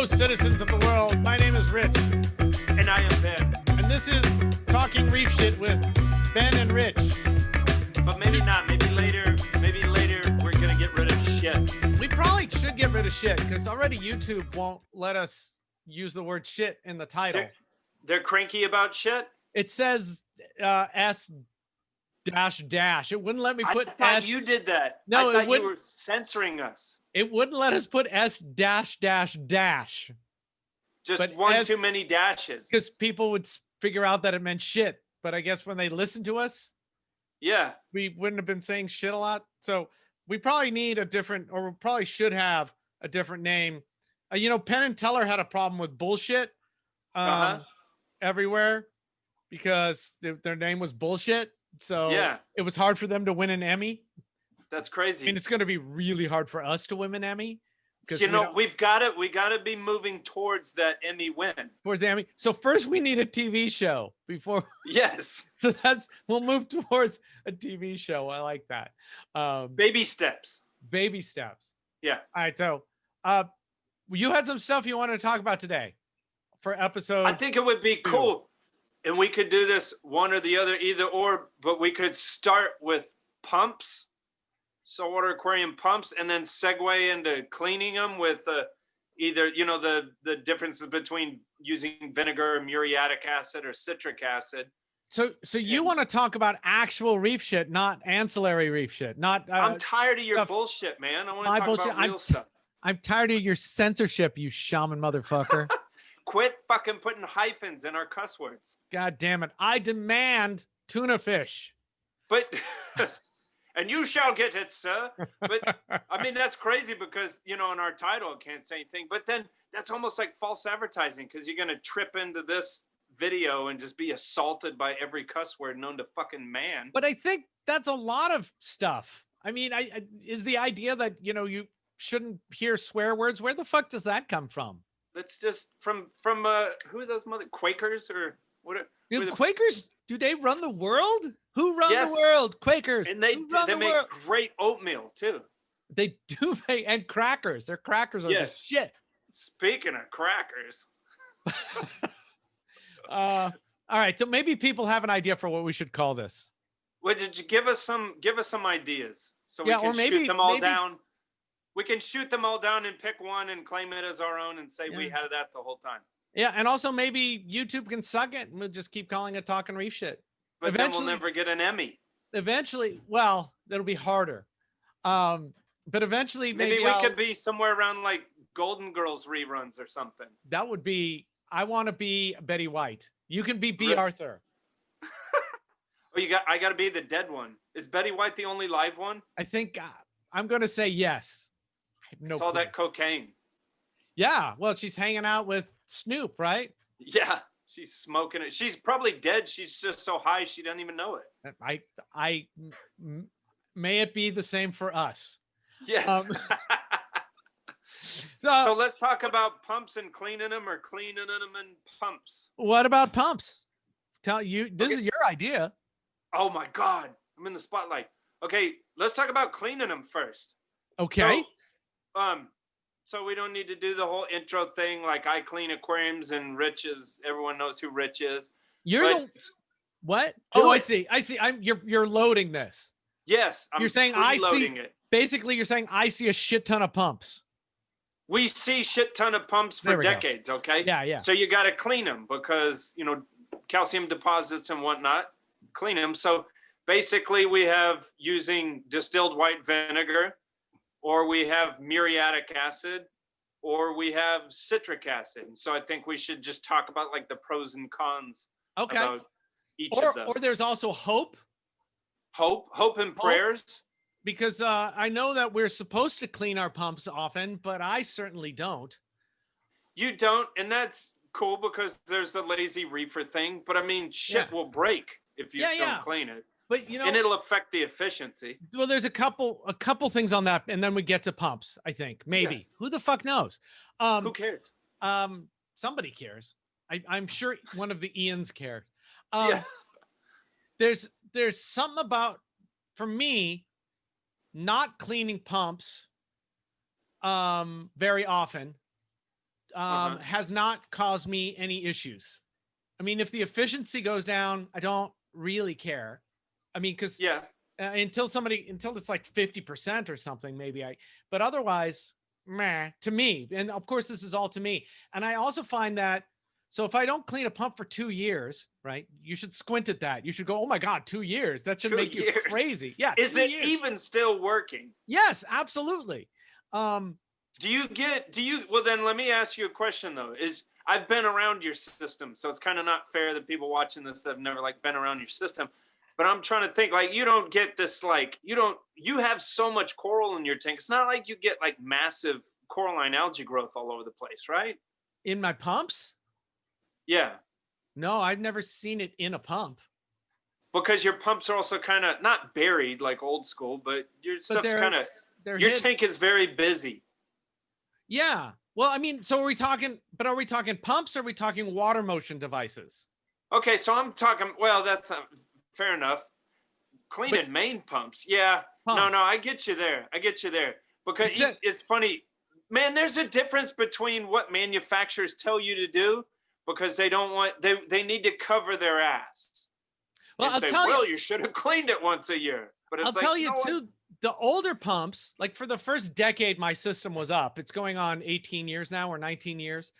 Hello, citizens of the world. My name is Rich. And I am Ben. And this is Talking Reef Shit with Ben and Rich. But maybe not. Maybe later we're going to get rid of shit. We probably should get rid of shit because already YouTube won't let us use the word shit in the title. They're cranky about shit? It says S dash. It wouldn't let me put I thought S. you did that. No, I thought you were censoring us. It wouldn't let us put S dash dash dash. Just but one too many dashes. Because people would figure out that it meant shit. But I guess when they listen to us, yeah, we wouldn't have been saying shit a lot. So we probably need a different, or we probably should have a different name. You know, Penn and Teller had a problem with bullshit everywhere because their name was bullshit. So yeah, it was hard for them to win an Emmy. That's crazy. I mean, it's going to be really hard for us to win an Emmy. You know, we got to be moving towards that Emmy win. Towards the Emmy. So first we need a TV show before. Yes. So we'll move towards a TV show. I like that. Baby steps. Baby steps. Yeah. All right. So you had some stuff you wanted to talk about today for episode. I think it would be cool. And we could do this one or the other, either or, but we could start with pumps, saltwater aquarium pumps, and then segue into cleaning them with either, you know, the differences between using vinegar, muriatic acid, or citric acid. So you want to talk about actual reef shit, not ancillary reef shit, not. I'm tired of your bullshit, man. I want to talk about real stuff. I'm tired of your censorship, you shaman motherfucker. Quit fucking putting hyphens in our cuss words. God damn it. I demand tuna fish. But, and you shall get it, sir. But, I mean, that's crazy because, you know, in our title, it can't say anything. But then that's almost like false advertising because you're going to trip into this video and just be assaulted by every cuss word known to fucking man. But I think that's a lot of stuff. I mean, is the idea that, you know, you shouldn't hear swear words. Where the fuck does that come from? That's just from who are those Quakers or what? Quakers, do they run the world? Who run the world? Quakers. And they make great oatmeal too. They do make, and crackers. Their crackers are the shit. Speaking of crackers. All right, so maybe people have an idea for what we should call this. Well, did you give us some ideas so we can shoot them all down? We can shoot them all down and pick one and claim it as our own and say we had that the whole time. Yeah, and also maybe YouTube can suck it and we'll just keep calling it Talking Reef Shit. But eventually, then we'll never get an Emmy. Eventually, well, that'll be harder. But eventually, maybe we could be somewhere around like Golden Girls reruns or something. That would be. I want to be Betty White. You can be B. Arthur. Oh, I got to be the dead one. Is Betty White the only live one? I think I'm going to say yes. It's all that cocaine. Yeah, well, she's hanging out with Snoop, right? Yeah, she's smoking it. She's probably dead. She's just so high she doesn't even know it. May it be the same for us. Yes. So let's talk about pumps and cleaning them, or cleaning them and pumps. What about pumps? This is your idea. Oh my God, I'm in the spotlight. Okay, let's talk about cleaning them first. Okay. So we don't need to do the whole intro thing like I clean aquariums and Rich is, everyone knows who Rich is. What? Oh, I see. You're loading this. Yes. You're saying it. Basically, you're saying I see a shit ton of pumps. We see shit ton of pumps for decades. Okay. Yeah. So you got to clean them because, you know, calcium deposits and whatnot, clean them. So basically we have using distilled white vinegar, or we have muriatic acid, or we have citric acid. And so I think we should just talk about like the pros and cons about each of those. Or there's also hope. Hope and prayers. Because I know that we're supposed to clean our pumps often, but I certainly don't. You don't, and that's cool because there's the lazy reefer thing. But I mean, shit will break if you don't clean it. But you know, and it'll affect the efficiency. Well, there's a couple things on that, and then we get to pumps. I think maybe who the fuck knows? Who cares? Somebody cares. I'm sure one of the Ians cares. There's something about, for me, not cleaning pumps very often has not caused me any issues. I mean, if the efficiency goes down, I don't really care. I mean, because Yeah. until it's like 50% or something, maybe but otherwise, meh, to me. And of course, this is all to me. And I also find that, so if I don't clean a pump for 2 years, right, you should squint at that. You should go, oh my God, 2 years. That should 2 make you years. crazy. Yeah. Is 2 it years. even still working? Yes, absolutely. Well, then let me ask you a question though. I've been around your system, so it's kind of not fair that people watching this that have never like been around your system. But I'm trying to think, like, you don't get this, like, you have so much coral in your tank. It's not like you get like massive coralline algae growth all over the place, right? In my pumps? Yeah. No, I've never seen it in a pump. Because your pumps are also kind of not buried like old school, but your stuff's kind of, your tank is very busy. Yeah. Well, I mean, so are we talking pumps or are we talking water motion devices? Okay, so I'm talking, well, that's not fair enough. Cleaning main pumps. Yeah. Pumps. No, I get you there. Because it's funny, man, there's a difference between what manufacturers tell you to do because they don't want, they need to cover their ass. Well, I'll tell you. Well, you should have cleaned it once a year. But it's I'll tell you too, the older pumps, like for the first decade, my system was up. It's going on 18 years now or 19 years.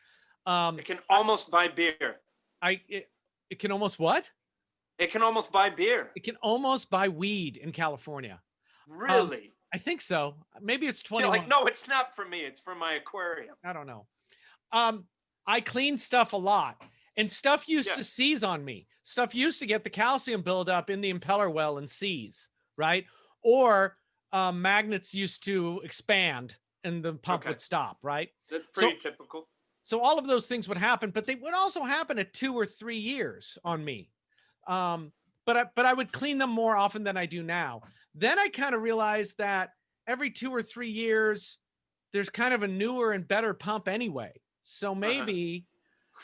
It can almost buy beer. It can almost what? It can almost buy beer. It can almost buy weed in California. Really? I think so. Maybe it's 21. Like, no, it's not for me. It's for my aquarium. I don't know. I clean stuff a lot. And stuff used to seize on me. Stuff used to get the calcium buildup in the impeller well and seize, right? Or magnets used to expand and the pump would stop, right? That's pretty typical. So all of those things would happen, but they would also happen at 2 or 3 years on me. But I would clean them more often than I do now. Then I kind of realized that every 2 or 3 years, there's kind of a newer and better pump anyway. So maybe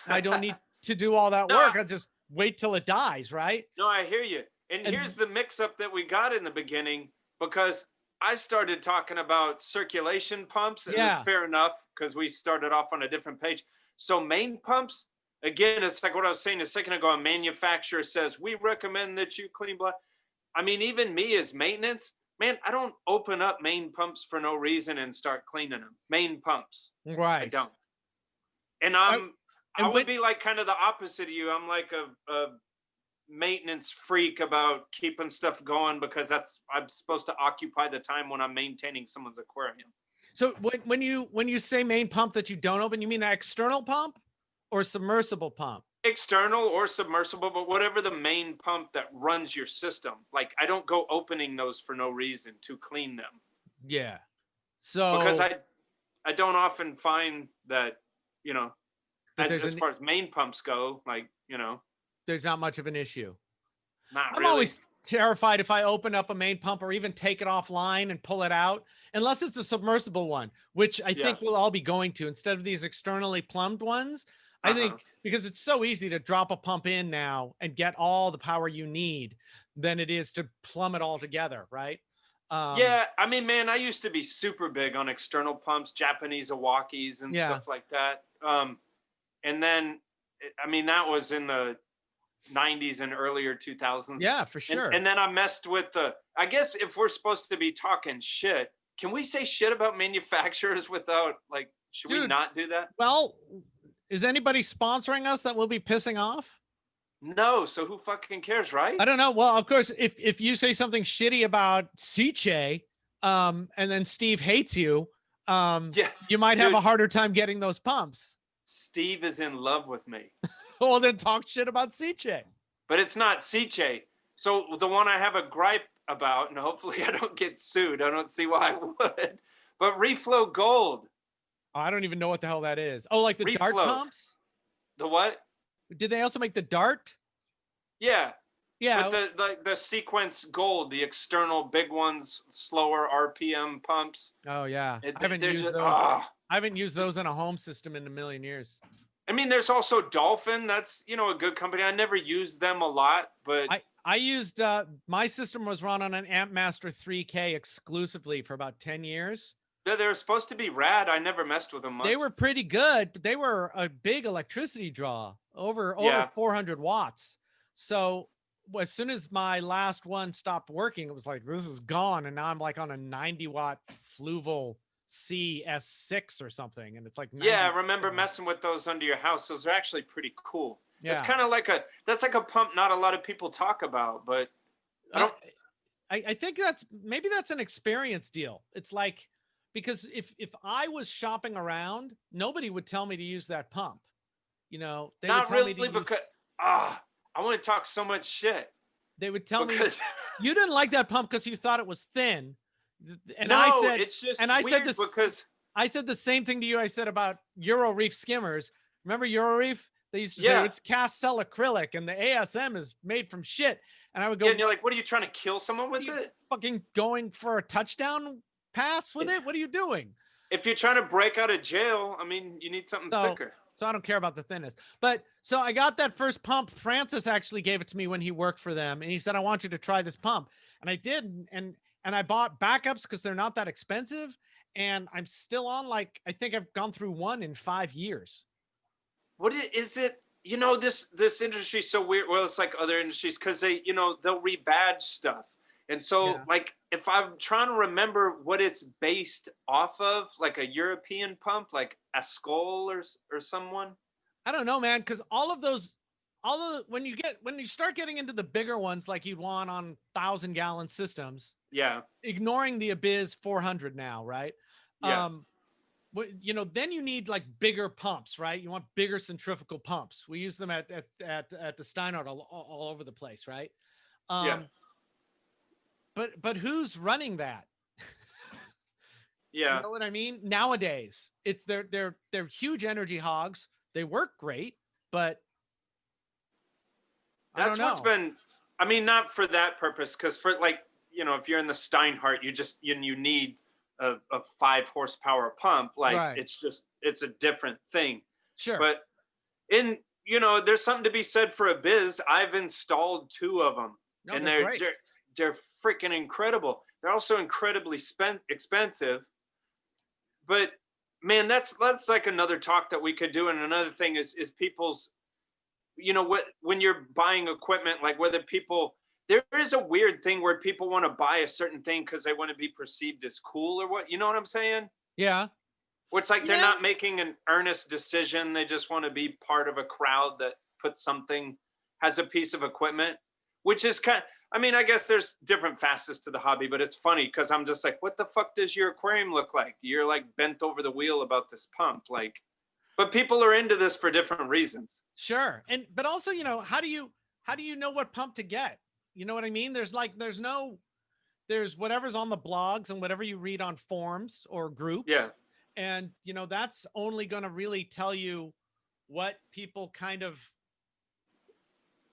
I don't need to do all that work. I'll just wait till it dies, right? No, I hear you. And here's the mix-up that we got in the beginning, because I started talking about circulation pumps, and it's fair enough because we started off on a different page. So main pumps, again, it's like what I was saying a second ago. A manufacturer says, we recommend that you clean blood. I mean, even me as maintenance, man, I don't open up main pumps for no reason and start cleaning them. Main pumps. Right. I don't. And I would be like kind of the opposite of you. I'm like a maintenance freak about keeping stuff going because I'm supposed to occupy the time when I'm maintaining someone's aquarium. So when you say main pump that you don't open, you mean an external pump or submersible pump? External or submersible, but whatever the main pump that runs your system. Like, I don't go opening those for no reason to clean them. Yeah. So because I don't often find that, as far as main pumps go, like, there's not much of an issue. I'm always terrified if I open up a main pump or even take it offline and pull it out, unless it's a submersible one, which I think we'll all be going to instead of these externally plumbed ones. I think because it's so easy to drop a pump in now and get all the power you need than it is to plumb it all together, right? Yeah, I mean, man, I used to be super big on external pumps, Japanese Awakis and stuff like that. And then, I mean, that was in the 90s and earlier 2000s. Yeah, for sure. And then I messed with I guess if we're supposed to be talking shit, can we say shit about manufacturers without, like, should we not do that? Well, is anybody sponsoring us that we'll be pissing off? No, so who fucking cares, right? I don't know. Well, of course, if you say something shitty about Sicce, and then Steve hates you, you might have a harder time getting those pumps. Steve is in love with me. Well, then talk shit about Sicce. But it's not Sicce. So the one I have a gripe about, and hopefully I don't get sued. I don't see why I would. But Reflow Gold. Oh, I don't even know what the hell that is. Oh, like the Reflow. Dart pumps? The what? Did they also make the Dart? Yeah. Yeah. But the Sequence Gold, the external big ones, slower RPM pumps. Oh, yeah. I haven't used those. I haven't used those in a home system in a million years. I mean, there's also Dolphin. That's, a good company. I never used them a lot, but I used, my system was run on an Amp Master 3K exclusively for about 10 years. Yeah, they were supposed to be rad. I never messed with them much. They were pretty good, but they were a big electricity draw, over Yeah. 400 watts. So as soon as my last one stopped working, it was like, this is gone. And now I'm like on a 90-watt Fluval CS6 or something. And it's like, Yeah, 90. I remember messing with those under your house. Those are actually pretty cool. Yeah. It's kind of like that's like a pump not a lot of people talk about, but I don't. I think maybe that's an experience deal. It's like, because if I was shopping around, nobody would tell me to use that pump. You know, they would Not tell really, me to because use, I want to talk so much shit. they would tell me Because you didn't like that pump because you thought it was thin. And no, I said, it's just and I weird said this because I said the same thing to you. I said about Euro Reef skimmers. Remember Euro Reef? They used to say Yeah. it's cast cell acrylic and the ASM is made from shit. And I would go, yeah, and you're like, what are you trying to kill someone with you it? fucking going for a touchdown pass with it? What are you doing? If you're trying to break out of jail, I mean, you need something thicker. So I don't care about the thinness. But so I got that first pump. Francis actually gave it to me when he worked for them. And he said, I want you to try this pump. And I did. And I bought backups because they're not that expensive. And I'm still on, like, I think I've gone through one in 5 years. What is it? You know, this industry is so weird. Well, it's like other industries because they, they'll rebadge stuff. And so, Yeah. like, if I'm trying to remember what it's based off of, like a European pump, like Ascol or someone. I don't know, man, because when you start getting into the bigger ones, like you'd want on 1,000-gallon systems, Yeah. ignoring the Abyss 400 now, right? Yeah. Then you need like bigger pumps, right? You want bigger centrifugal pumps. We use them at the Steinhardt all over the place, right? Yeah. But who's running that? Yeah. You know what I mean? Nowadays, it's they're huge energy hogs. They work great, but That's what's been, I mean, not for that purpose, because for like, if you're in the Steinhardt, you need a 5 horsepower pump. Like Right. it's a different thing. Sure. But there's something to be said for a biz. I've installed 2 of them, No, and they're great. they're freaking incredible. They're also incredibly expensive. But man, that's like another talk that we could do. And another thing is people's, when you're buying equipment, like there is a weird thing where people want to buy a certain thing because they want to be perceived as cool or what, you know what I'm saying? Yeah. Where it's like they're Yeah. not making an earnest decision. They just want to be part of a crowd that has a piece of equipment, which is I guess there's different facets to the hobby, but it's funny because I'm just like, what the fuck does your aquarium look like? You're like bent over the wheel about this pump. Like, but people are into this for different reasons. Sure. But also, how do you know what pump to get? You know what I mean? There's whatever's on the blogs and whatever you read on forums or groups. Yeah. And, that's only going to really tell you what people kind of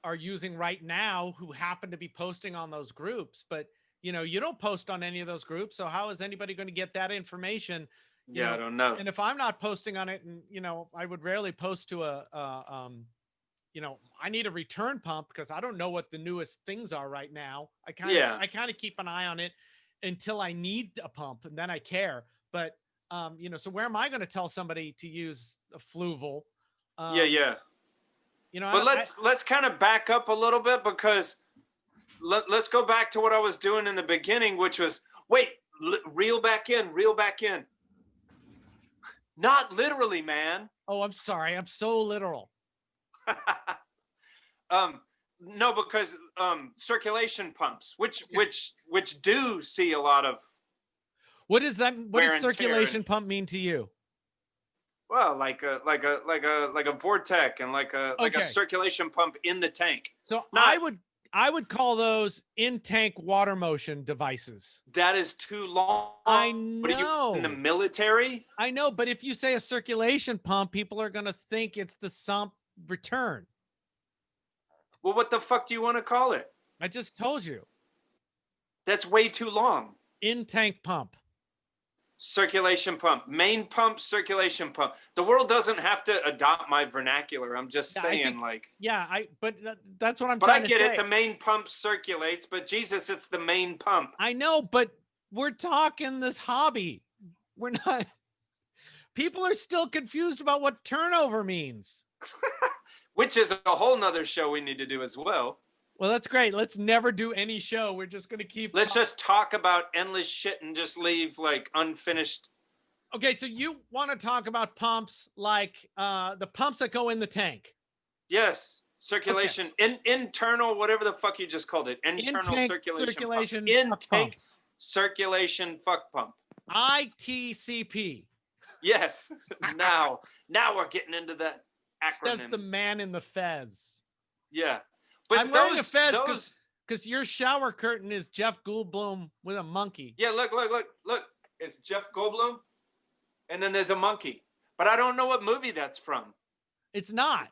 are using right now who happen to be posting on those groups. But, you don't post on any of those groups. So how is anybody going to get that information? I don't know. And if I'm not posting on it, and, I would rarely post to I need a return pump because I don't know what the newest things are right now. I kind of keep an eye on it until I need a pump, and then I care. But so where am I going to tell somebody to use a Fluval? Yeah. But let's kind of back up a little bit, because let's go back to what I was doing in the beginning, which was reel back in. Not literally, man. Oh, I'm sorry. I'm so literal. No, because circulation pumps, which do see a lot of. What does circulation tear. pump mean to you? Well, like a Vortec and like a circulation pump in the tank. So I would call those in-tank water motion devices. That is too long. I know. What are you, in the military? I know, but if you say a circulation pump, people are going to think it's the sump return. Well, what the fuck do you want to call it? I just told you. That's way too long. In-tank pump. Circulation pump. Main pump, circulation pump. The world doesn't have to adopt my vernacular. I'm just saying, that's what I'm trying to say. But I get it. The main pump circulates, but Jesus, it's the main pump. I know, but we're talking this hobby. We're not. People are still confused about what turnover means. Which is a whole nother show we need to do as well. Well, that's great. Let's never do any show. We're just going to keep. Let's just talk about endless shit and just leave like unfinished. Okay, so you want to talk about pumps like the pumps that go in the tank? Yes, circulation, internal, whatever the fuck you just called it, internal circulation, intake circulation fuck pump. ITCP. Yes. Now we're getting into that acronym. Says the man in the fez. Yeah, but I'm wearing a fez because your shower curtain is Jeff Goldblum with a monkey. Yeah, look. It's Jeff Goldblum, and then there's a monkey. But I don't know what movie that's from. It's not,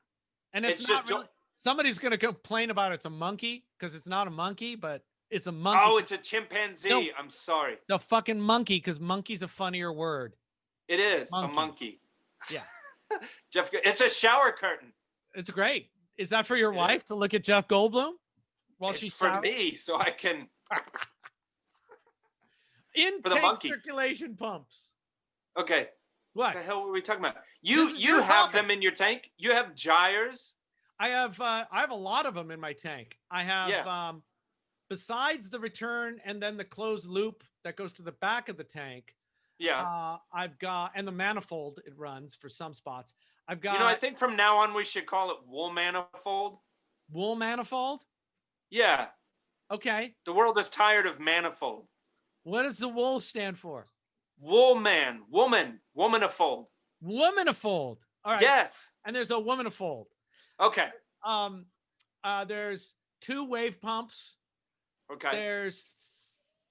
and it's not just really, somebody's going to complain about it's a monkey because it's not a monkey, but it's a monkey. Oh, it's a chimpanzee. No, I'm sorry. The fucking monkey, because monkey's a funnier word. It is a monkey. Yeah. Jeff, it's a shower curtain. It's great. Is that for your wife to look at Jeff Goldblum while she's for me, so I can. Intake circulation pumps. Okay. What the hell were we talking about? You have them in your tank. You have gyres. I have a lot of them in my tank. I have besides the return and then the closed loop that goes to the back of the tank. Yeah. I've got, and the manifold it runs for some spots. I've got. I think from now on we should call it wool manifold. Wool manifold? Yeah. Okay. The world is tired of manifold. What does the wool stand for? Woman, womanifold. Womanifold. All right. Yes. And there's a womanifold. Okay. There's 2 wave pumps. Okay. There's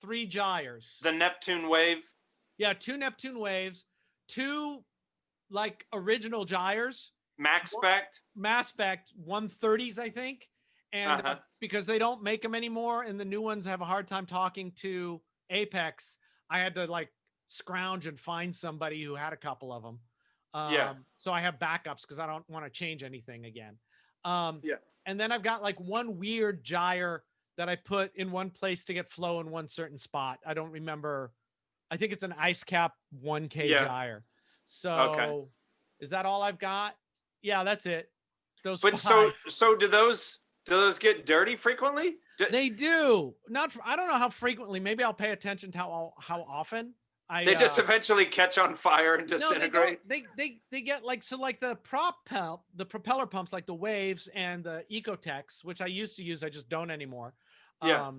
3 gyres. The Neptune wave. Yeah, 2 Neptune waves, 2 like original gyres. Max spec 130s, I think. And because they don't make them anymore and the new ones have a hard time talking to Apex, I had to like scrounge and find somebody who had a couple of them. So I have backups because I don't want to change anything again. And then I've got like one weird gyre that I put in one place to get flow in one certain spot. I don't remember. I think it's an ice cap 1K gyre. So is that all I've got? Yeah, that's it. Those. But 5. so do those get dirty frequently? They do. I don't know how frequently. Maybe I'll pay attention to how often. They just eventually catch on fire and disintegrate. No, they get like the propeller pumps like the Waves and the Ecotechs, which I used to use. I just don't anymore. Yeah.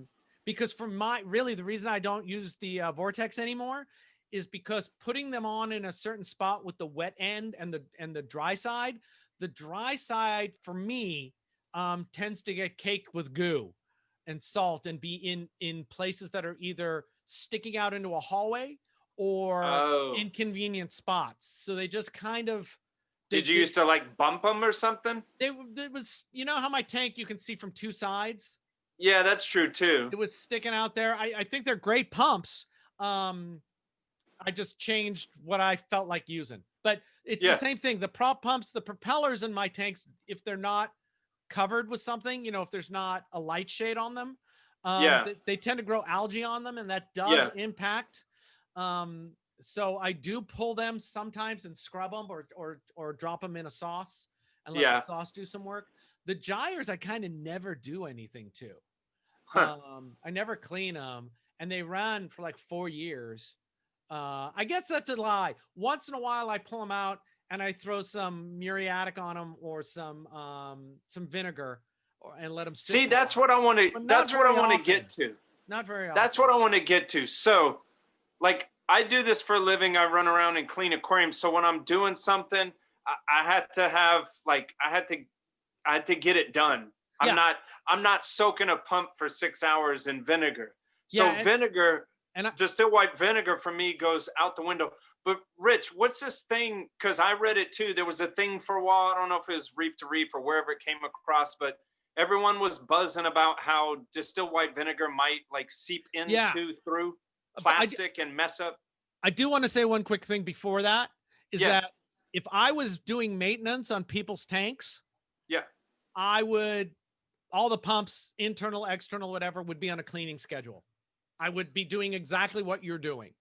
Because the reason I don't use the Vortex anymore is because putting them on in a certain spot with the wet end and the dry side for me tends to get caked with goo and salt and be in places that are either sticking out into a hallway or inconvenient spots. So they just kind of. Did you used to like bump them or something? It was, how my tank you can see from 2 sides. Yeah, that's true too. It was sticking out there. I think they're great pumps. I just changed what I felt like using, but it's the same thing. The prop pumps, the propellers in my tanks, if they're not covered with something, if there's not a light shade on them, they tend to grow algae on them, and that does impact. So I do pull them sometimes and scrub them or drop them in a sauce and let the sauce do some work. The gyres I kind of never do anything to. I never clean them, and they run for like 4 years. I guess that's a lie. Once in a while I pull them out and I throw some muriatic on them or some vinegar and let them sit. See, that's what I want to get to. Not very often. That's what I want to get to. So like I do this for a living. I run around and clean aquariums. So when I'm doing something, I had to get it done. I'm not soaking a pump for 6 hours in vinegar. So vinegar, distilled white vinegar for me goes out the window. But Rich, what's this thing? Because I read it too. There was a thing for a while. I don't know if it was Reef to Reef or wherever it came across, but everyone was buzzing about how distilled white vinegar might like seep into through plastic and mess up. I do want to say one quick thing before that is that if I was doing maintenance on people's tanks, I would, all the pumps, internal, external, whatever, would be on a cleaning schedule. I would be doing exactly what you're doing.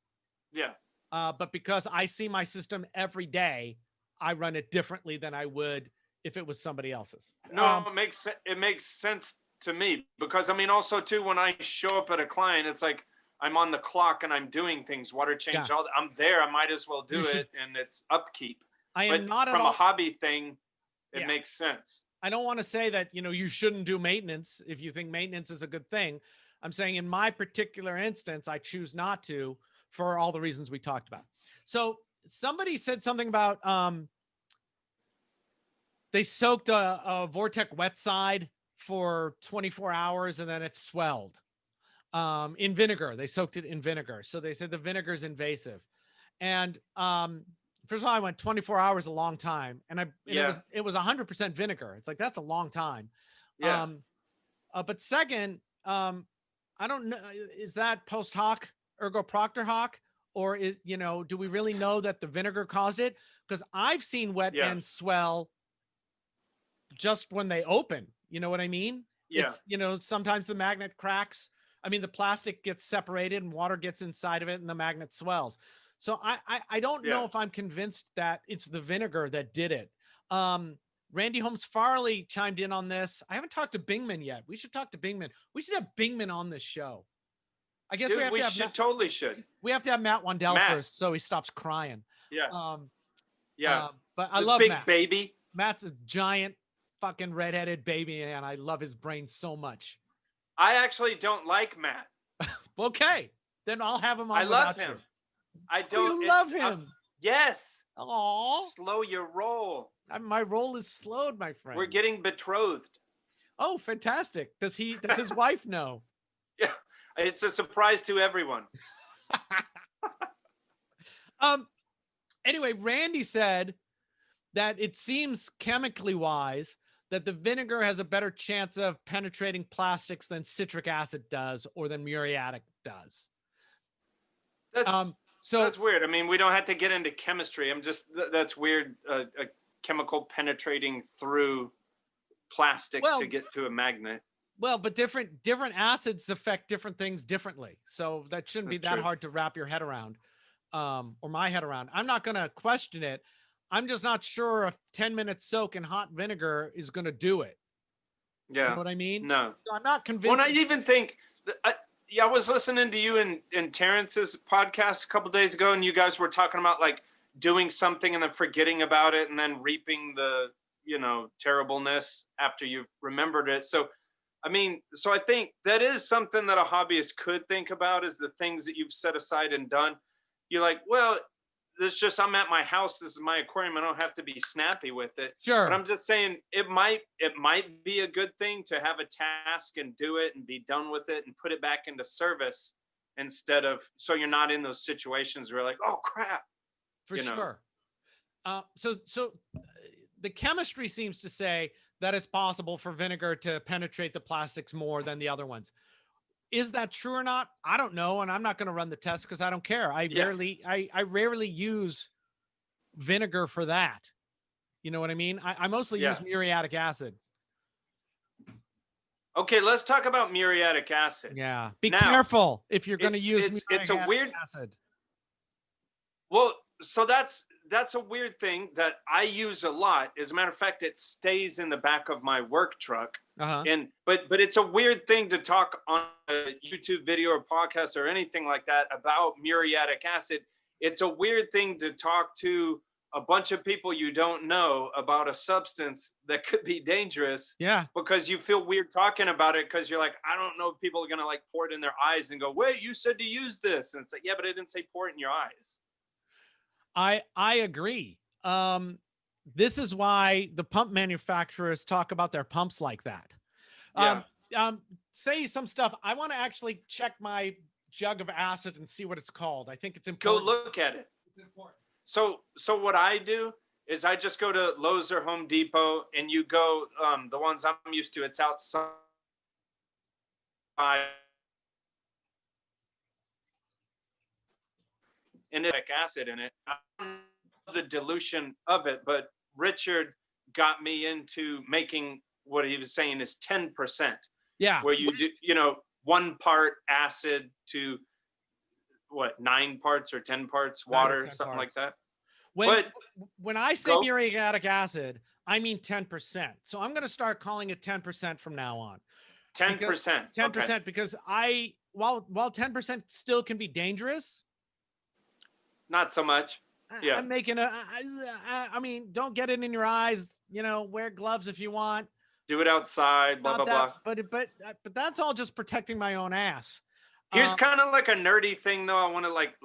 Yeah. But because I see my system every day, I run it differently than I would if it was somebody else's. No, it makes sense to me, because I mean, also too, when I show up at a client, it's like I'm on the clock and I'm doing things, water change, Yeah. I'm there. I might as well do You should- it, and it's upkeep. I am But not at from a all. hobby thing, it Yeah. makes sense. I don't want to say that, you shouldn't do maintenance if you think maintenance is a good thing. I'm saying in my particular instance, I choose not to for all the reasons we talked about. So somebody said something about they soaked a Vortec wet side for 24 hours and then it swelled in vinegar. They soaked it in vinegar. So they said the vinegar is invasive. And first of all, I went 24 hours, a long time. And it was 100% vinegar. It's like, that's a long time. Yeah. But second, I don't know, is that post hoc ergo proctor hoc? Or do we really know that the vinegar caused it? Because I've seen wet ends swell just when they open. You know what I mean? Yeah. It's, sometimes the magnet cracks. I mean, the plastic gets separated and water gets inside of it and the magnet swells. So I don't know if I'm convinced that it's the vinegar that did it. Randy Holmes Farley chimed in on this. I haven't talked to Bingman yet. We should talk to Bingman. We should have Bingman on this show. I guess Dude, we totally should. We have to have Matt Wandell first, so he stops crying. Yeah. But I the love big Matt. Baby. Matt's a giant fucking redheaded baby, and I love his brain so much. I actually don't like Matt. Okay, then I'll have him on. I love him. I don't. You love him. Yes. Aw. Slow your roll. My roll is slowed, my friend. We're getting betrothed. Oh, fantastic. Does his wife know? Yeah. It's a surprise to everyone. Anyway, Randy said that it seems chemically wise that the vinegar has a better chance of penetrating plastics than citric acid does or than muriatic does. That's weird. I mean, we don't have to get into chemistry. That's weird. A chemical penetrating through plastic to get to a magnet. Well, but different acids affect different things differently. So that shouldn't be that hard to wrap your head around, or my head around. I'm not going to question it. I'm just not sure a 10-minute soak in hot vinegar is going to do it. Yeah. You know what I mean? No. So I'm not convinced. Well, I even think, I was listening to you and Terrence's podcast a couple days ago, and you guys were talking about like doing something and then forgetting about it and then reaping the, terribleness after you've remembered it. So, I mean, I think that is something that a hobbyist could think about, is the things that you've set aside and done. You're like, well, I'm at my house. This is my aquarium. I don't have to be snappy with it. Sure. But I'm just saying it might be a good thing to have a task and do it and be done with it and put it back into service, instead of, so you're not in those situations where you're like, oh crap. For sure. So the chemistry seems to say that it's possible for vinegar to penetrate the plastics more than the other ones. Is that true or not? I don't know. And I'm not going to run the test because I don't care. I rarely use vinegar for that. You know what I mean? I mostly use muriatic acid. Okay, let's talk about muriatic acid. Yeah. Be careful if you're going to use it's a weird acid. Well, so that's a weird thing that I use a lot. As a matter of fact, it stays in the back of my work truck. And but it's a weird thing to talk on a YouTube video or podcast or anything like that about muriatic acid. It's a weird thing to talk to a bunch of people you don't know about a substance that could be dangerous. Yeah. Because you feel weird talking about it, because you're like, I don't know if people are gonna like pour it in their eyes and go, wait, you said to use this. And it's like, yeah, but I didn't say pour it in your eyes. I agree. This is why the pump manufacturers talk about their pumps like that. Say some stuff. I want to actually check my jug of acid and see what it's called. I think it's important. Go look at it. It's important. So what I do is I just go to Lowe's or Home Depot, and you go, the ones I'm used to, it's outside. And it's acid in it. I don't know the dilution of it, but Richard got me into making what he was saying is 10%. Yeah. Where you do, 1 part acid to what, 9 parts or 10 parts 9 or water, 10 something like parts. that. When I say Go. muriatic acid, I mean 10%. So I'm going to start calling it 10% from now on. 10%. 10%, because while 10% still can be dangerous, Not so much. Yeah. I'm making I mean, don't get it in your eyes, wear gloves if you want. Do it outside, blah, blah, blah. But that's all just protecting my own ass. Here's kind of like a nerdy thing though. I want to like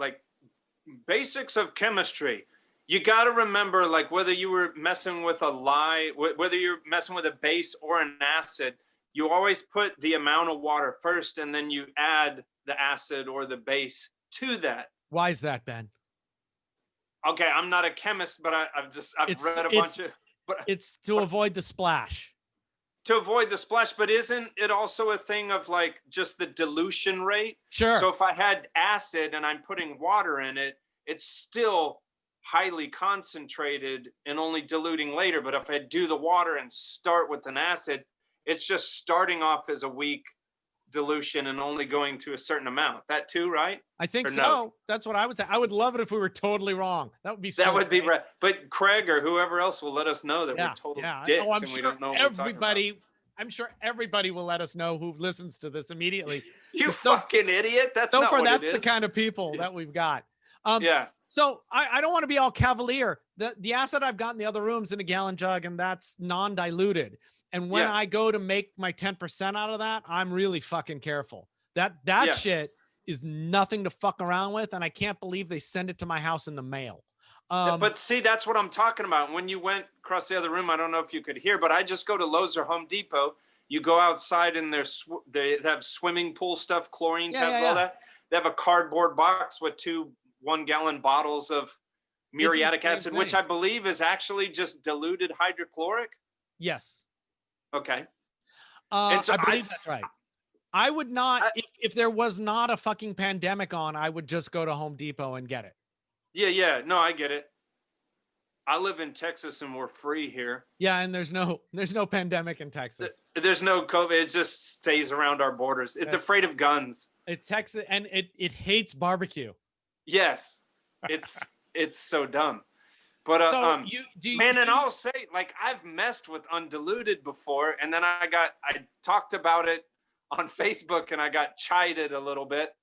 basics of chemistry. You got to remember, like, whether you were messing with a lye, whether you're messing with a base or an acid, you always put the amount of water first, and then you add the acid or the base to that. Why is that, Ben? Okay, I'm not a chemist, but I've read a bunch of. But it's to avoid the splash. To avoid the splash, but isn't it also a thing of like just the dilution rate? Sure. So if I had acid and I'm putting water in it, it's still highly concentrated and only diluting later. But if I do the water and start with an acid, it's just starting off as a weak dilution and only going to a certain amount. That too, right? I think or so. No? That's what I would say. I would love it if we were totally wrong. That would be so that would great. be right. But Craig or whoever else will let us know that we're total dicks I'm and sure we don't know what everybody. I'm sure everybody will let us know who listens to this immediately. You fucking idiot. That's not what that's it is. The kind of people that we've got. Yeah. So I don't want to be all cavalier. The acid I've got in the other rooms in a gallon jug, and that's non-diluted. And when I go to make my 10% out of that, I'm really fucking careful. That shit is nothing to fuck around with. And I can't believe they send it to my house in the mail. But see, that's what I'm talking about. When you went across the other room, I don't know if you could hear, but I just go to Lowe's or Home Depot. You go outside and they have swimming pool stuff, chlorine tabs, all that. They have a cardboard box with 2 1-gallon bottles of muriatic acid, which I believe is actually just diluted hydrochloric. Yes. Okay. And so I believe that's right. I would not, if there was not a fucking pandemic on, I would just go to Home Depot and get it. Yeah. No, I get it. I live in Texas and we're free here. Yeah, and there's no pandemic in Texas. There's no COVID. It just stays around our borders. It's afraid of guns. It's Texas, and it hates barbecue. Yes, it's so dumb. But and I'll say, like, I've messed with undiluted before, and then I talked about it on Facebook, and I got chided a little bit.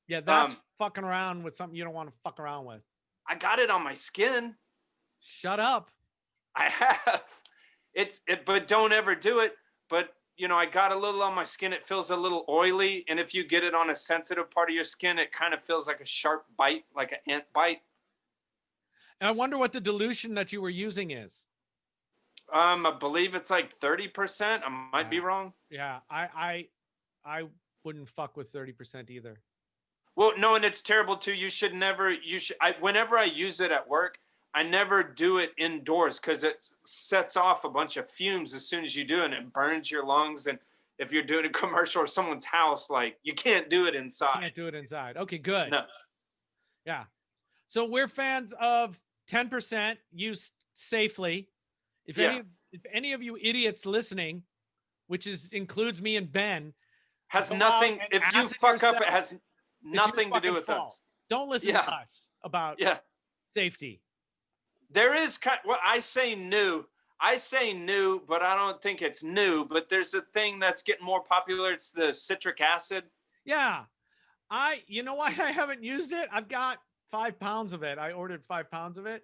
Yeah, that's fucking around with something you don't want to fuck around with. I got it on my skin. Shut up. I have. But don't ever do it. But I got a little on my skin. It feels a little oily, and if you get it on a sensitive part of your skin, it kind of feels like a sharp bite, like an ant bite. And I wonder what the dilution that you were using is. I believe it's like 30%. I might be wrong. Yeah, I wouldn't fuck with 30% either. Well, no, and it's terrible too. Whenever I use it at work, I never do it indoors because it sets off a bunch of fumes as soon as you do it, and it burns your lungs. And if you're doing a commercial or someone's house, like, you can't do it inside. You can't do it inside. Okay, good. No. Yeah. So we're fans of 10% used safely. If any of you idiots listening, which includes me and Ben, has nothing. If you fuck up, it has nothing to do with us. Don't listen to us about safety. There is I say new, but I don't think it's new. But there's a thing that's getting more popular. It's the citric acid. Yeah, you know why I haven't used it? I've got 5 pounds of it. I ordered 5 pounds of it.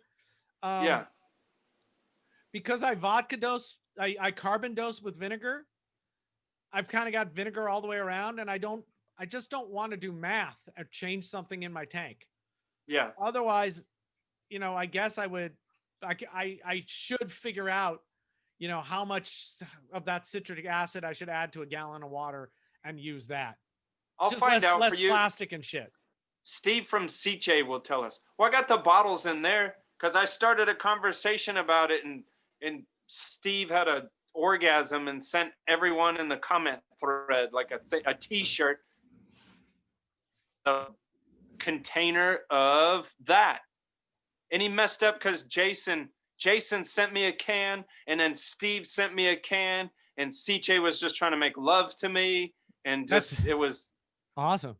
Because I vodka dose, I carbon dose with vinegar. I've kind of got vinegar all the way around, and I just don't want to do math or change something in my tank. Yeah. Otherwise, I guess I should figure out, how much of that citric acid I should add to a gallon of water and use that. I'll find out for you. Less plastic and shit. Steve from Sicce will tell us. Well, I got the bottles in there because I started a conversation about it, and Steve had a orgasm and sent everyone in the comment thread like a t-shirt, a container of that. And he messed up because Jason sent me a can, and then Steve sent me a can, and Sicce was just trying to make love to me, and it was awesome.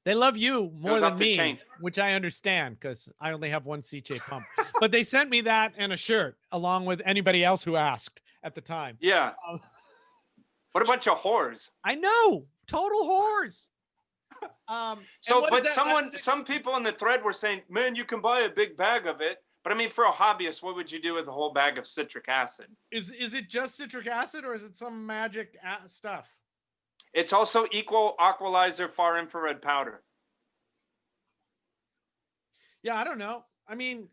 They love you more Goes than up the me, chain. which I understand because I only have one Sicce pump. But they sent me that and a shirt along with anybody else who asked at the time. Yeah. Um, What a bunch of whores. I know, total whores. And So, what is but that? some people in the thread were saying, man, you can buy a big bag of it. But I mean, for a hobbyist, what would you do with a whole bag of citric acid? Is it just citric acid or is it some magic stuff? It's also equal aqualizer far infrared powder. Yeah, I don't know. I mean,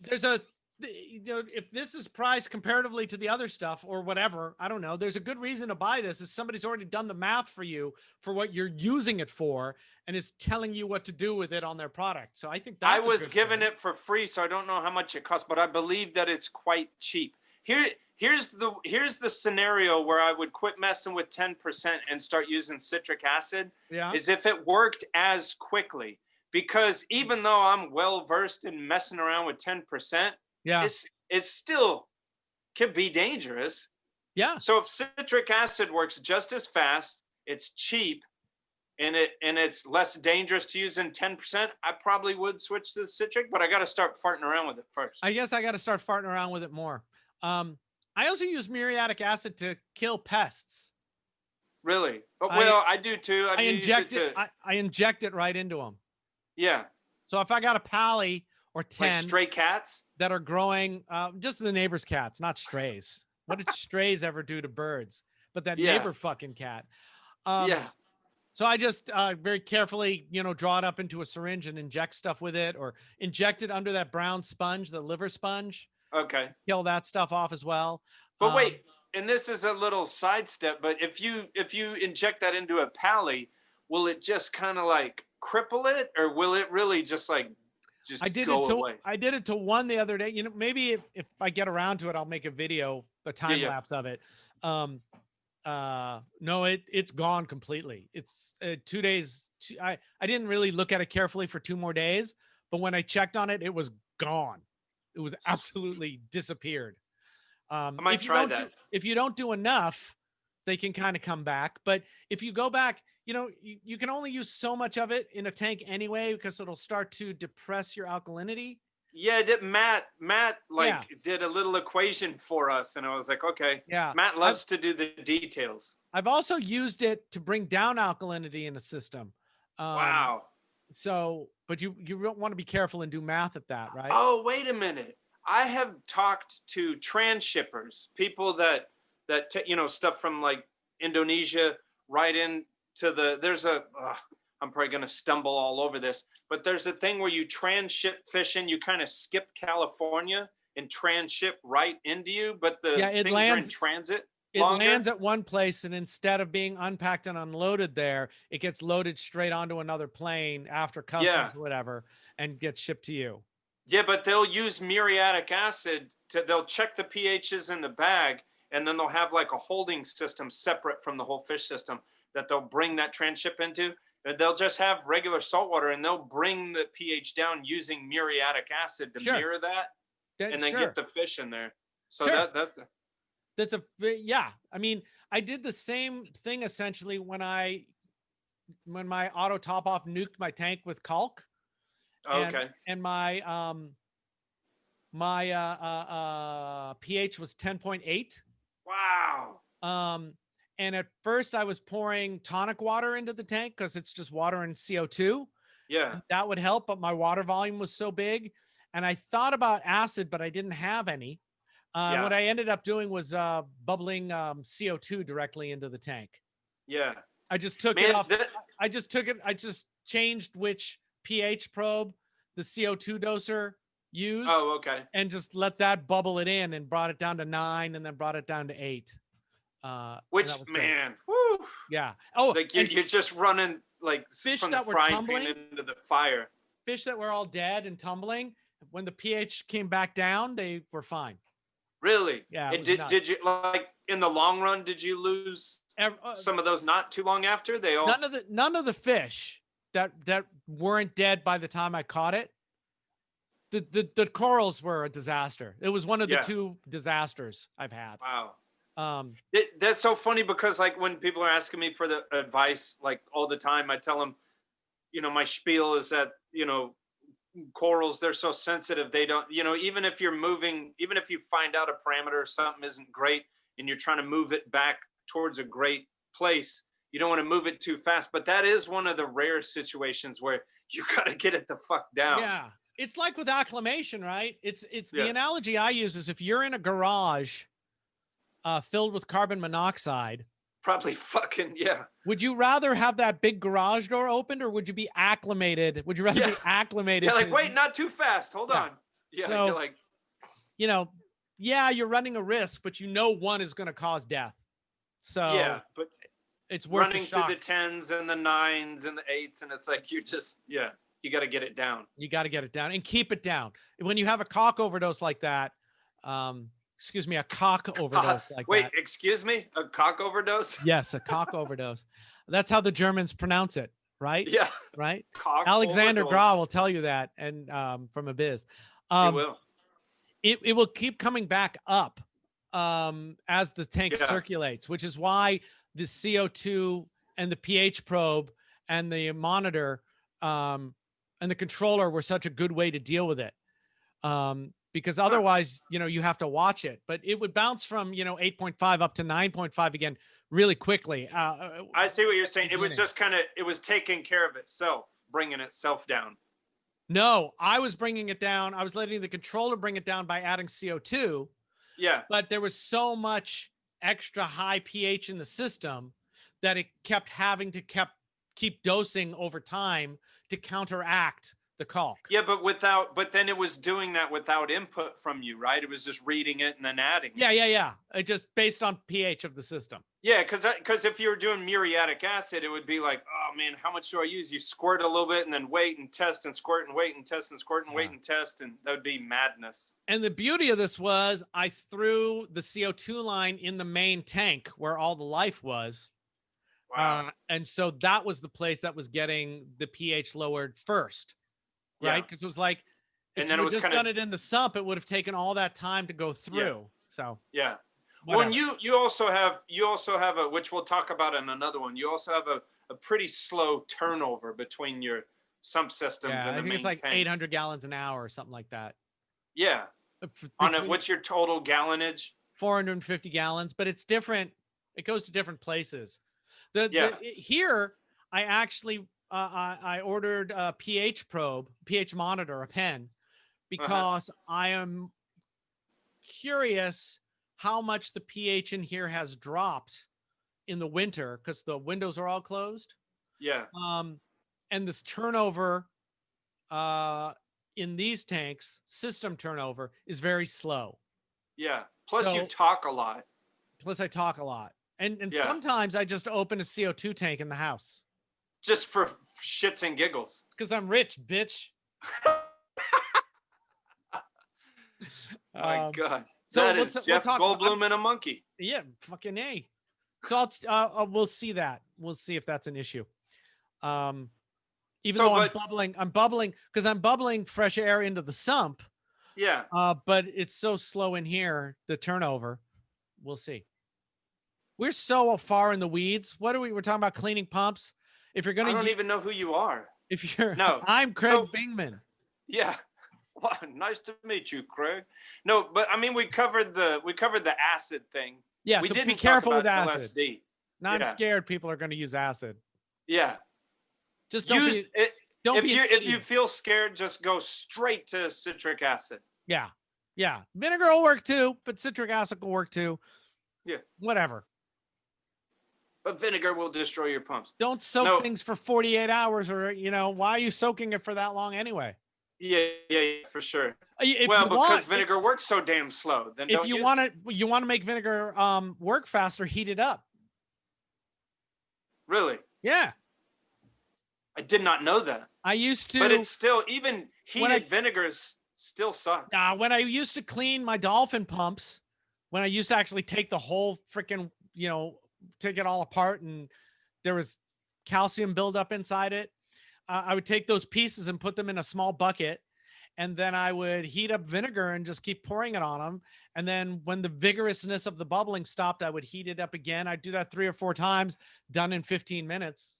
there's a, you know, if this is priced comparatively to the other stuff or whatever, I don't know. There's a good reason to buy this is somebody's already done the math for you for what you're using it for and is telling you what to do with it on their product. So I think I that's was given it for free, so I don't know how much it costs, but I believe that it's quite cheap. Here's the scenario where I would quit messing with 10% and start using citric acid. Yeah. Is if it worked as quickly. Because even though I'm well versed in messing around with 10%, Yeah. it's still can be dangerous. Yeah. So if citric acid works just as fast, it's cheap, and it's less dangerous to use than 10%, I probably would switch to citric, but I got to start farting around with it first. I guess I got to start farting around with it more. I also use muriatic acid to kill pests. Really? Well, I do too. I inject it right into them. Yeah. So if I got a pally or 10 like stray cats that are growing, just the neighbor's cats, not strays. What did strays ever do to birds? But that neighbor fucking cat. Yeah. So I just very carefully, you know, draw it up into a syringe and inject stuff with it, or inject it under that brown sponge, the liver sponge. Okay. Kill that stuff off as well. But wait, and this is a little sidestep, but if you inject that into a pally, will it just kind of like cripple it, or will it really just like go away? I did it to one the other day. You know, maybe if I get around to it, I'll make a video, a time lapse of it. No, it's gone completely. It's 2 days. I didn't really look at it carefully for 2 more days, but when I checked on it, it was gone. It was absolutely disappeared. I might try that. If you don't do enough, they can kind of come back. But if you go back, you know, you can only use so much of it in a tank anyway, because it'll start to depress your alkalinity. Yeah, Matt did a little equation for us, and I was like, okay. Yeah. Matt loves to do the details. I've also used it to bring down alkalinity in a system. Wow. So, but you don't want to be careful and do math at that, right? Oh, wait a minute. I have talked to transshippers, people that stuff from like Indonesia right into I'm probably going to stumble all over this, but there's a thing where you transship fish in, you kind of skip California and transship right into you, but the things are in transit. It lands at one place, and instead of being unpacked and unloaded there, it gets loaded straight onto another plane after customs or whatever, and gets shipped to you. Yeah, but they'll use muriatic acid they'll check the pHs in the bag, and then they'll have like a holding system separate from the whole fish system that they'll bring that transship into. They'll just have regular salt water, and they'll bring the pH down using muriatic acid to mirror that, and then get the fish in there. So yeah. I mean, I did the same thing essentially when my auto top off nuked my tank with caulk. Okay. And my pH was 10.8. Wow. And at first I was pouring tonic water into the tank because it's just water and CO2. Yeah. And that would help, but my water volume was so big. And I thought about acid, but I didn't have any. What I ended up doing was bubbling CO2 directly into the tank. Yeah. I just took it off. I just changed which pH probe the CO2 doser used. Oh, okay. And just let that bubble it in, and brought it down to 9, and then brought it down to 8. Which, man, whew. Yeah. Oh, like you're just running like fish from that the were frying tumbling pan into the fire. Fish that were all dead and tumbling, when the pH came back down, they were fine. Really? Yeah. And did you, like, in the long run, did you lose some of those not too long after? They all none of the fish that weren't dead by the time I caught it. The corals were a disaster. It was one of the 2 disasters I've had. Wow. That's so funny because like when people are asking me for the advice, like all the time, I tell them my spiel is that, corals, they're so sensitive. They don't, even if you're moving, even if you find out a parameter or something isn't great and you're trying to move it back towards a great place, you don't want to move it too fast. But that is one of the rare situations where you got to get it the fuck down. Yeah. It's like with acclimation, right? It's the Yeah. analogy I use is if you're in a garage filled with carbon monoxide, Probably fucking, yeah. would you rather have that big garage door opened, or would you be acclimated? Would you rather be acclimated? Yeah, like, wait, not too fast. Hold on. Yeah, So, you're like, yeah, you're running a risk, but one is going to cause death. So yeah, but it's worth running through the 10s and the 9s and the 8s, and it's like you got to get it down. You got to get it down and keep it down. When you have a cock overdose like that, a cock overdose like wait, that. excuse me? A cock overdose? Yes, a cock overdose. That's how the Germans pronounce it, right? Yeah. Right? Cock Alexander overdose. Grau will tell you that, and from Abyss. He will. It will keep coming back up as the tank circulates, which is why the CO2 and the pH probe and the monitor and the controller were such a good way to deal with it. Because otherwise, you have to watch it, but it would bounce from, 8.5 up to 9.5 again really quickly. I see what you're saying. It was just it was taking care of itself, bringing itself down. No, I was bringing it down. I was letting the controller bring it down by adding CO2. Yeah. But there was so much extra high pH in the system that it kept having to keep dosing over time to counteract the caulk. Yeah, but then it was doing that without input from you, right? It was just reading it and then adding it. Yeah. It just based on pH of the system. Yeah, because if you were doing muriatic acid, it would be like, oh man, how much do I use? You squirt a little bit and then wait and test and squirt and wait and test and squirt and wait and test, and that would be madness. And the beauty of this was I threw the CO2 line in the main tank where all the life was. Wow. And so that was the place that was getting the pH lowered first. Right, because it was like, if you had just done it in the sump, it would have taken all that time to go through. So yeah. Whatever. Well, you also have a, which we'll talk about in another one. You also have a pretty slow turnover between your sump systems and the main tank. I think it's like 800 gallons an hour or something like that. Yeah. What's your total gallonage? 450 gallons, but it's different. It goes to different places. Here, I actually. I ordered a pH monitor, a pen, because I am curious how much the pH in here has dropped in the winter because the windows are all closed. Yeah. And this turnover in these tanks, system turnover, is very slow. Yeah. Plus you talk a lot. Plus I talk a lot. And sometimes I just open a CO2 tank in the house. Just for shits and giggles. Because I'm rich, bitch. My God. So that is Jeff Goldblum and a monkey. Yeah, fucking A. So we'll see that. We'll see if that's an issue. Even though I'm bubbling because I'm bubbling fresh air into the sump. Yeah. But it's so slow in here, the turnover. We'll see. We're so far in the weeds. We're talking about cleaning pumps. If you're gonna, I don't even know who you are. I'm Craig Bingman. Yeah, well, nice to meet you, Craig. No, but I mean, we covered the acid thing. Yeah, we so didn't be careful talk with about acid. LSD. Now I'm scared people are going to use acid. Yeah, just don't use it. If you feel scared, just go straight to citric acid. Yeah, vinegar will work too, but citric acid will work too. Yeah, whatever. But vinegar will destroy your pumps. Don't soak things for 48 hours or, why are you soaking it for that long anyway? Yeah, for sure. Because vinegar works so damn slow. Then if you want to make vinegar work faster, heat it up. Really? Yeah. I did not know that. I used to. But it's still, even heated vinegar still sucks. When I used to clean my dolphin pumps, when I used to actually take the whole freaking, take it all apart and there was calcium buildup inside it. I would take those pieces and put them in a small bucket, and then I would heat up vinegar and just keep pouring it on them. And then when the vigorousness of the bubbling stopped, I would heat it up again. I'd do that 3 or 4 times, done in 15 minutes.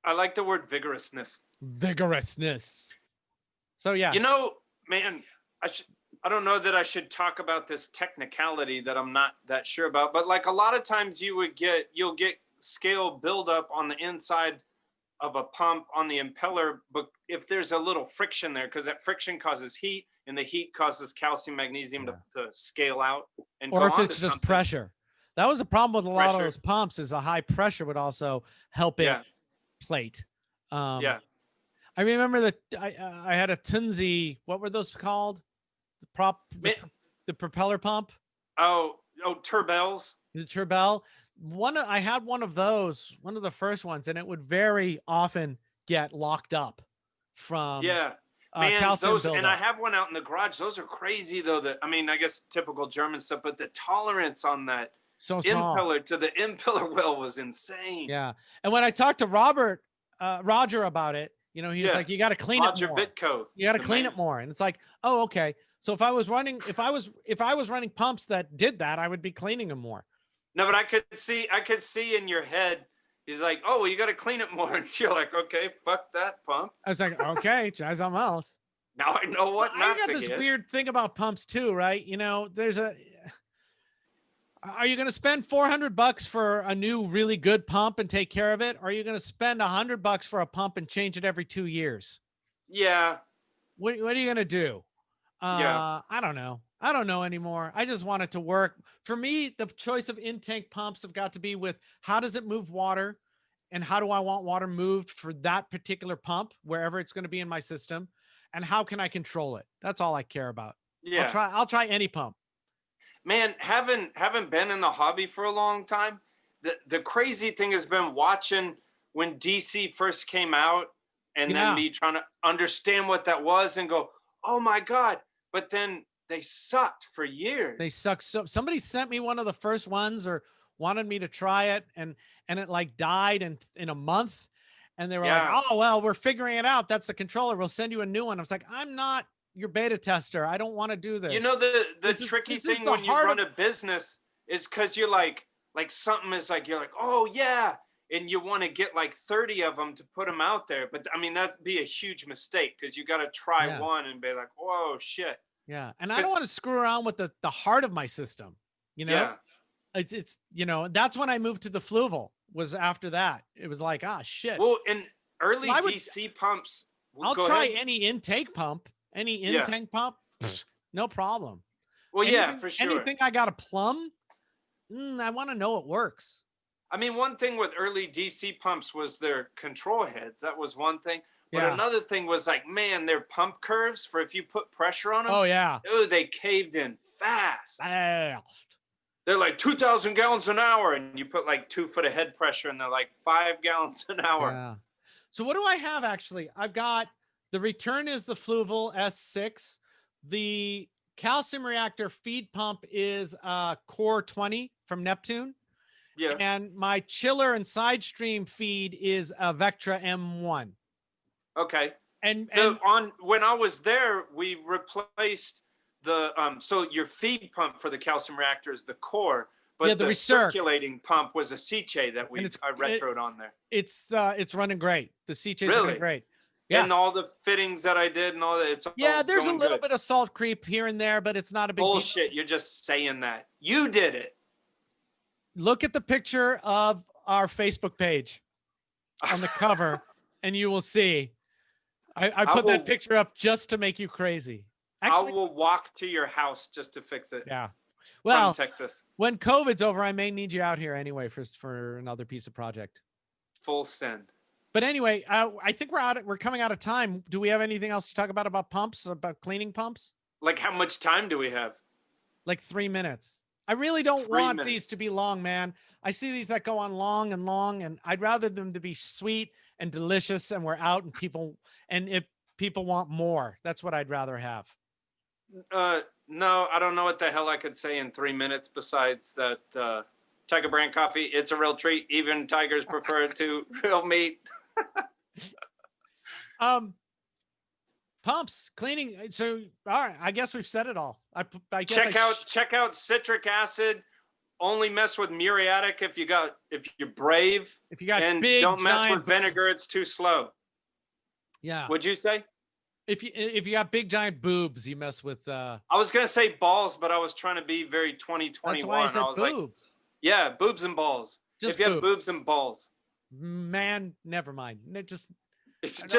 I like the word vigorousness. Vigorousness. So yeah. You know, man, I don't know that I should talk about this technicality that I'm not that sure about, but like a lot of times you'll get scale buildup on the inside of a pump on the impeller, but if there's a little friction there, because that friction causes heat, and the heat causes calcium magnesium to scale out and or go if on it's to just something. pressure. That was a problem with a lot of Pressure. those pumps, is the high pressure would also help it Yeah. plate. Yeah. I remember that I had a Tunzi. What were those called? The propeller pump. Oh, turbelles. The Turbell. I had one of those, one of the first ones, and it would very often get locked up from Yeah. Man, calcium those, buildup. and I have one out in the garage. Those are crazy though. That, I mean, I guess typical German stuff, but the tolerance on that So small. impeller to the impeller well was insane. Yeah. And when I talked to Roger about it, you know, he was like, you got to clean it more. Bitco. You got to clean it more. And it's like, oh, okay. So if I was running pumps that did that, I would be cleaning them more. No, but I could see in your head, he's like, oh, well, you got to clean it more. And you're like, okay, fuck that pump. I was like, okay, try something else. Now I know what not to I got this weird thing about pumps too, right? You know, are you going to spend $400 for a new really good pump and take care of it? Or are you going to spend $100 for a pump and change it every 2 years? Yeah. What are you going to do? Yeah. I don't know. I don't know anymore. I just want it to work. For me, the choice of in-tank pumps have got to be with how does it move water, and how do I want water moved for that particular pump, wherever it's going to be in my system, and how can I control it? That's all I care about. Yeah. I'll try any pump. Man, having been in the hobby for a long time, the crazy thing has been watching when DC first came out, and then me trying to understand what that was and go, oh my God. But then they sucked for years. They suck. So somebody sent me one of the first ones, or wanted me to try it, and it like died in a month. And they were like, oh, well, we're figuring it out. That's the controller. We'll send you a new one. I was like, I'm not your beta tester. I don't want to do this. You know, the tricky thing when you run a business is because you're like something is like, you're like, oh yeah. And you want to get like 30 of them to put them out there. But I mean, that'd be a huge mistake, because you got to try one and be like, whoa, shit. Yeah. And I don't want to screw around with the heart of my system. You know, it's, you know, that's when I moved to the Fluval, was after that. It was like, shit. Well, in early DC pumps, I'll try any intake pump, pump. No problem. Well, yeah, for sure. Anything I got to plumb, I want to know it works. I mean, one thing with early DC pumps was their control heads. That was one thing. But another thing was like, man, their pump curves for if you put pressure on them. Oh, yeah. Dude, they caved in fast. They're like 2,000 gallons an hour. And you put like 2 foot of head pressure and they're like 5 gallons an hour. Yeah. So what do I have actually? I've got, the return is the Fluval S6. The calcium reactor feed pump is Core 20 from Neptune. Yeah. And my chiller and side stream feed is a Vectra M1. Okay. And when I was there, we replaced the so your feed pump for the calcium reactor is the Core, but the circulating pump was a Sicce that I retroed on there. It's running great. The Sicce is running great. Yeah. And all the fittings that I did and all that, it's all there's a little good. bit of salt creep here and there, but it's not a big bullshit. You're just saying that. You did it. Look at the picture of our Facebook page on the cover, and you will see. I put that picture up just to make you crazy. Actually, I will walk to your house just to fix it. Yeah. Well, from Texas. When COVID's over, I may need you out here anyway for another piece of project. Full send. But anyway, I think we're coming out of time. Do we have anything else to talk about pumps, about cleaning pumps? Like, how much time do we have? Like 3 minutes. I really don't want these to be long, man. I see these that go on long and long, and I'd rather them to be sweet and delicious, and we're out, and if people want more, that's what I'd rather have. No, I don't know what the hell I could say in 3 minutes besides that Tiger brand coffee, it's a real treat. Even tigers prefer it to real meat. Pumps, cleaning. So, all right, I guess we've said it all. I guess check out citric acid only mess with muriatic if you're brave, If you got and big, don't mess giant with vinegar. It's too slow. Yeah. Would you say? If you got big giant boobs, you mess with I was gonna say balls, but I was trying to be very 2021. that's why I said was boobs. like, yeah, boobs and balls. Just if you have boobs and balls, man, never mind. just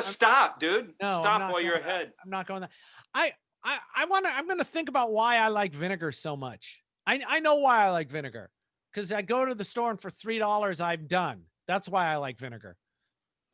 stop, dude. No, Stop while you're ahead. I'm not going that. I'm gonna think about why I like vinegar so much. I know why I like vinegar. Because I go to the store and for $3 I'm done. That's why I like vinegar.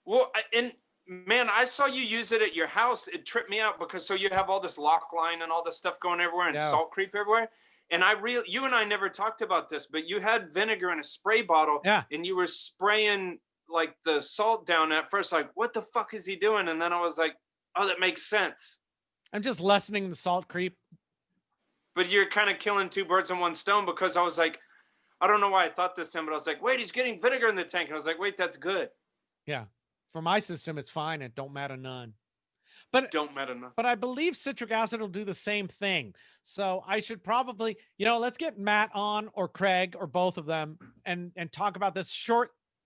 Well, and man, I saw you use it at your house. It tripped me out because so you have all this lock line and all this stuff going everywhere and salt creep everywhere. And you and I never talked about this, but you had vinegar in a spray bottle, and you were spraying like the salt down at first, like, what the fuck is he doing? And then I was like, oh, that makes sense. I'm just lessening the salt creep. But you're kind of killing two birds in one stone, because I was like, I don't know why I thought this then, but I was like, wait, he's getting vinegar in the tank. And I was like, wait, that's good. Yeah. For my system, it's fine. It don't matter none. But I believe citric acid will do the same thing. So I should probably, let's get Matt on, or Craig, or both of them, and talk about this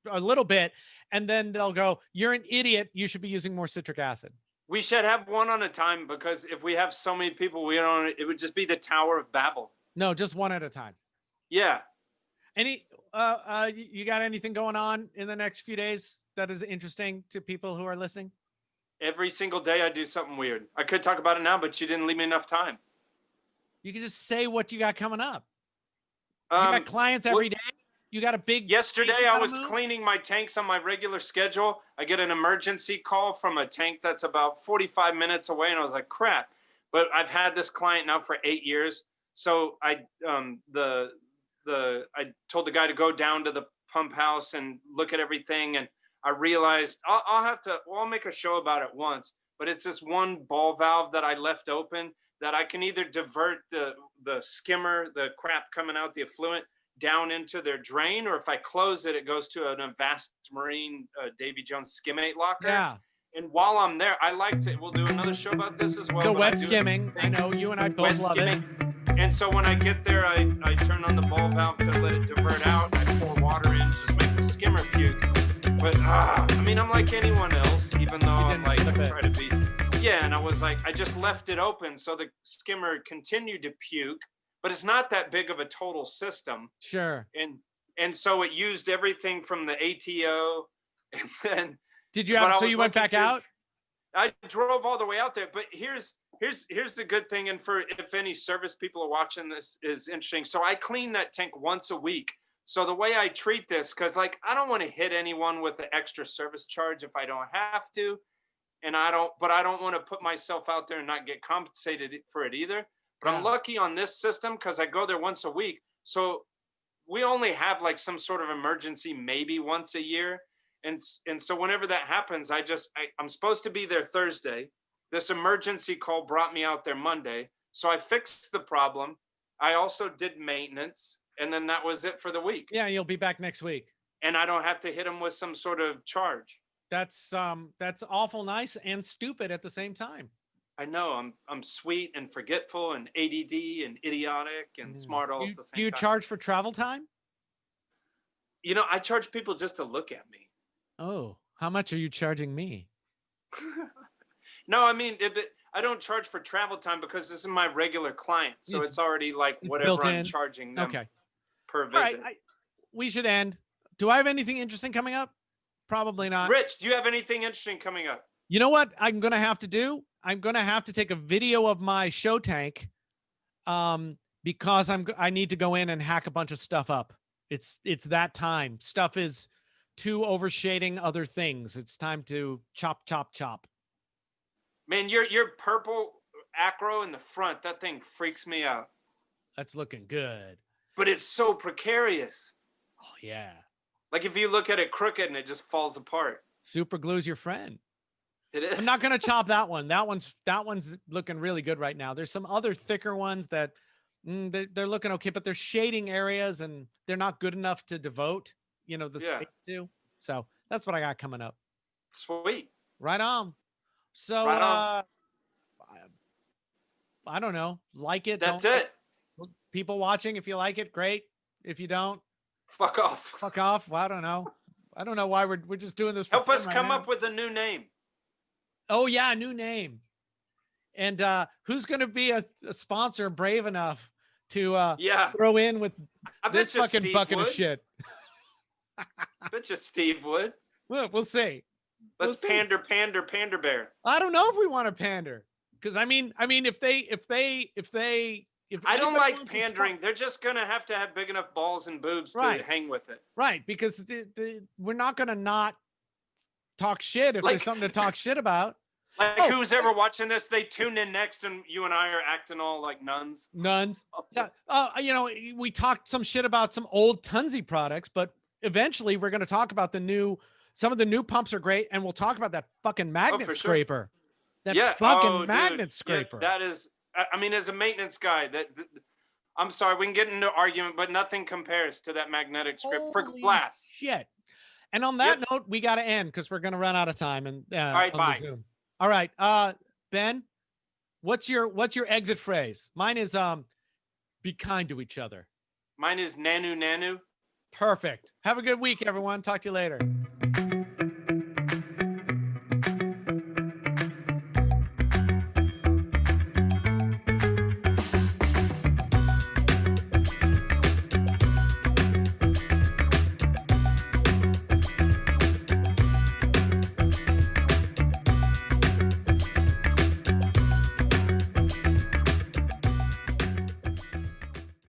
a little bit. And then they'll go, you're an idiot. You should be using more citric acid. We should have one on a time, because if we have so many people, it would just be the Tower of Babel. No, just one at a time. Yeah. You got anything going on in the next few days that is interesting to people who are listening? Every single day I do something weird. I could talk about it now, but you didn't leave me enough time. You can just say what you got coming up. You got clients every day. You got a big... Yesterday I was cleaning my tanks on my regular schedule. I get an emergency call from a tank that's about 45 minutes away, and I was like, crap. But I've had this client now for 8 years. So I told the guy to go down to the pump house and look at everything, and I realized I'll make a show about it once, but it's this one ball valve that I left open that I can either divert the skimmer, the crap coming out, the effluent, down into their drain, or if I close it, it goes to an Avast Marine Davy Jones skimmate locker. Yeah. And while I'm there, we'll do another show about this as well. The wet skimming. I know you and I both love it. And so when I get there, I turn on the ball valve to let it divert out. I pour water in, just make the skimmer puke. But I'm like anyone else, even though I'm like try to be. Yeah, and I was like, I just left it open, so the skimmer continued to puke. But it's not that big of a total system. Sure. And so it used everything from the ATO, and then. You went back out? I drove all the way out there, but here's the good thing, and for if any service people are watching this is interesting. So I clean that tank once a week. So the way I treat this, because I don't want to hit anyone with the extra service charge if I don't have to, and I don't want to put myself out there and not get compensated for it either. But I'm lucky on this system because I go there once a week. So we only have like some sort of emergency maybe once a year. And so whenever that happens, I'm supposed to be there Thursday. This emergency call brought me out there Monday. So I fixed the problem. I also did maintenance, and then that was it for the week. Yeah, you'll be back next week. And I don't have to hit them with some sort of charge. That's awful nice and stupid at the same time. I know. I'm sweet and forgetful and ADD and idiotic and smart all at the same time. Do you charge for travel time? I charge people just to look at me. Oh, how much are you charging me? No, I don't charge for travel time because this is my regular client. So it's already like whatever I'm charging them per visit. All right, we should end. Do I have anything interesting coming up? Probably not. Rich, do you have anything interesting coming up? You know what I'm going to have to do? I'm going to have to take a video of my show tank because I need to go in and hack a bunch of stuff up. It's that time. Stuff is too overshading other things. It's time to chop. Man, your purple acro in the front, that thing freaks me out. That's looking good. But it's so precarious. Oh, yeah. Like if you look at it crooked and it just falls apart. Super glue's your friend. It is. I'm not going to chop that one. That one's looking really good right now. There's some other thicker ones that they're looking okay, but they're shading areas and they're not good enough to devote, the space to. So that's what I got coming up. Sweet. Right on. So, I don't know. Like it. That's it. People watching, if you like it, great. If you don't, fuck off. fuck off. Well, I don't know. I don't know why we're just doing this. For Help fun us right come now. up with a new name. Oh yeah, new name. And who's going to be a sponsor brave enough to Yeah, throw in with I this bet you fucking Steve bucket would. of shit? I bet you Steve would. We'll see. Let's see. pander bear. I don't know if we want to pander, because I mean, if I don't anybody like wants to pandering. They're just gonna have to have big enough balls and boobs Right. to hang with it. right, because we're not going to not talk shit if Like- there's something to talk shit about. Like Oh. who's ever watching this? They tune in next, and you and I are acting all like nuns. Nuns. Yeah, you know, we talked some shit about some old Tunzi products, but eventually we're going to talk about some of the new pumps are great, and we'll talk about that fucking magnet for sure. scraper. That Yeah. fucking Oh, dude. magnet Yeah, scraper. that is. I mean, as a maintenance guy, I'm sorry, we can get into argument, but nothing compares to that magnetic scraper for Holy glass. shit. And on that note, we got to end because we're going to run out of time. And All right, on bye. the Zoom. All right, Ben, what's your exit phrase? Mine is be kind to each other. Mine is nanu nanu. Perfect. Have a good week, everyone. Talk to you later.